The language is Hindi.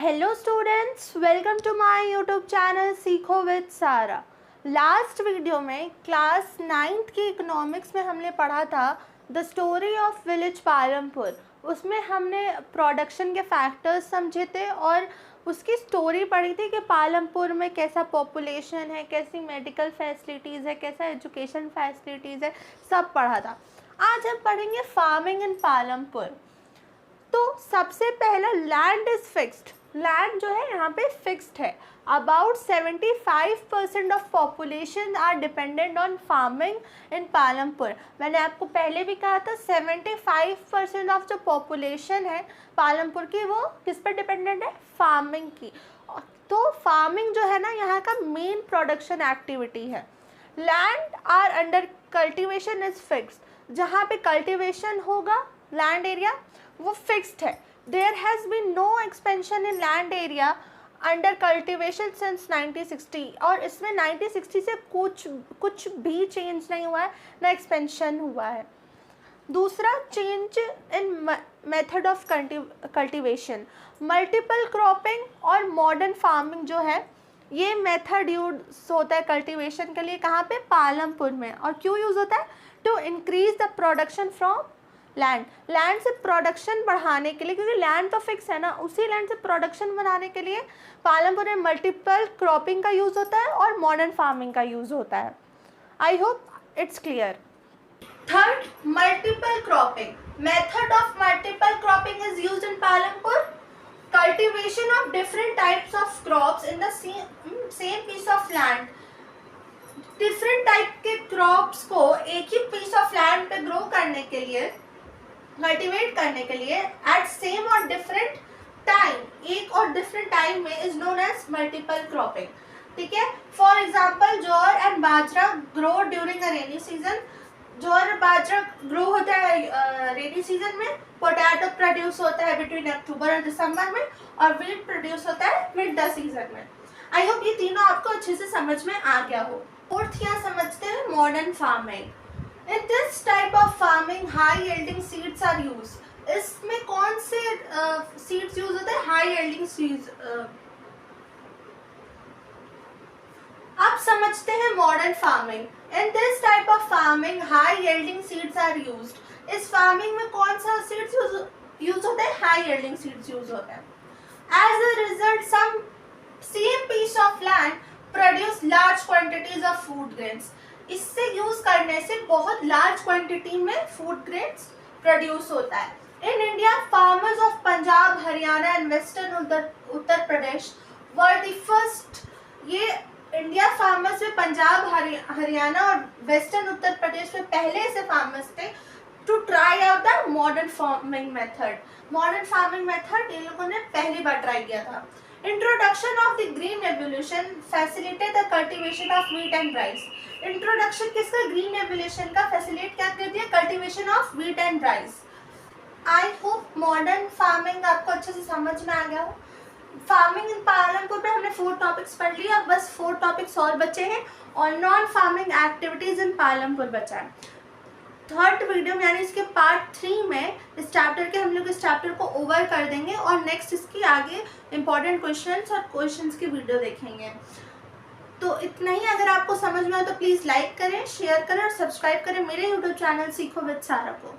Hello students, welcome to my YouTube channel सीखो विद सारा। लास्ट वीडियो में क्लास 9th की इकोनॉमिक्स में हमने पढ़ा था the story of village Palampur. उसमें हमने प्रोडक्शन के फैक्टर्स समझे थे और उसकी स्टोरी पढ़ी थी कि पालमपुर में कैसा पॉपुलेशन है, कैसी मेडिकल फैसिलिटीज़ है, कैसा एजुकेशन फैसिलिटीज़ है, सब पढ़ा था। आज हम पढ़ेंगे फार्मिंग इन पालमपुर। तो सबसे पहला लैंड इज़ फिक्स्ड। लैंड जो है यहाँ पे फिक्स्ड है। About 75% of population are dependent on farming in Palampur. मैंने आपको पहले भी कहा था 75% ऑफ जो पॉपुलेशन है पालमपुर की वो किस पर डिपेंडेंट है? फार्मिंग की। तो फार्मिंग जो है ना यहाँ का मेन प्रोडक्शन एक्टिविटी है। Land are under cultivation is fixed. जहाँ पे कल्टिवेशन होगा लैंड एरिया वो फिक्स्ड है। There has been no expansion in land area under cultivation since 1960। और इसमें 1960 से कुछ भी चेंज नहीं हुआ है, ना एक्सपेंशन हुआ है। दूसरा, change in method of cultivation. Multiple cropping और मॉडर्न फार्मिंग जो है ये मेथड यूज होता है कल्टिवेशन के लिए। कहाँ पे? पालमपुर में। और क्यों यूज़ होता है? To increase the production from land से प्रोडक्शन बढ़ाने के लिए, क्योंकि लैंड तो फिक्स है ना, उसी लैंड से प्रोडक्शन बढ़ाने के लिए पालमपुर में मल्टीपल क्रॉपिंग का यूज़ होता है और मॉडर्न फार्मिंग का यूज़ होता है। I hope it's clear. Third, multiple cropping. Method of multiple cropping is used in Palampur. Cultivation of different types of crops in the same piece of land. Different type के क्रॉप्स को एक ही पीस ऑफ लैंड पे ग्रो करने के लिए, कल्टीवेट करने के लिए एट सेम और डिफरेंट टाइम, एक और डिफरेंट टाइम में, is known as multiple cropping. ठीक है। For example, jowar and bajra grow during a rainy season. ज्वार और बाजरा ग्रो होता है रेनी सीजन में। पोटैटो प्रोड्यूस होता है बिटवीन अक्टूबर और दिसंबर में। और व्हीट प्रोड्यूस होता है विंटर सीजन में। आई होप ये तीनों आपको अच्छे से समझ में आ गया हो। फोर्थ यहाँ समझते हैं modern farming. In this type of farming, high yielding seeds are used. इसमें कौन से सीड्स यूज होते हैं? High yielding seeds. अब समझते हैं modern farming. In this type of farming high yielding seeds are used. इस फार्मिंग में कौन सा सीड्स यूज होते हैं? हाई यील्डिंग सीड्स यूज होते हैं। As a result some same piece of land produce large quantities of food grains. इससे यूज करने से बहुत लार्ज क्वांटिटी में फूड ग्रेन्स प्रोड्यूस होता है। In India, farmers of Punjab, Haryana and western Uttar Pradesh were the first. ये इंडिया फार्मर्स में पंजाब, हरियाणा और वेस्टर्न उत्तर प्रदेश में पहले से फार्मर्स थे to try out the modern farming method. Modern farming method इन लोगों ने पहली बार ट्राई किया था। Introduction of the green revolution facilitated the cultivation of wheat and rice. Introduction किसका? ग्रीन रेवोल्यूशन का। फैसिलिटेट क्या कर दिया? Cultivation of wheat and rice. I hope modern farming आपको अच्छे से समझ में आ गया हो। फार्मिंग इन पालमपुर पे हमने 4 टॉपिक्स पढ़ लिया, अब बस 4 टॉपिक्स और बचे हैं और non farming activities in Palampur बचा है। थर्ड वीडियो में यानी इसके पार्ट 3 में इस चैप्टर के हम लोग इस चैप्टर को ओवर कर देंगे और नेक्स्ट इसकी आगे इंपॉर्टेंट क्वेश्चंस और क्वेश्चंस की वीडियो देखेंगे। तो इतना ही। अगर आपको समझ में आए तो प्लीज़ लाइक करें, शेयर करें और सब्सक्राइब करें मेरे यूट्यूब चैनल सीखो विद सारा को।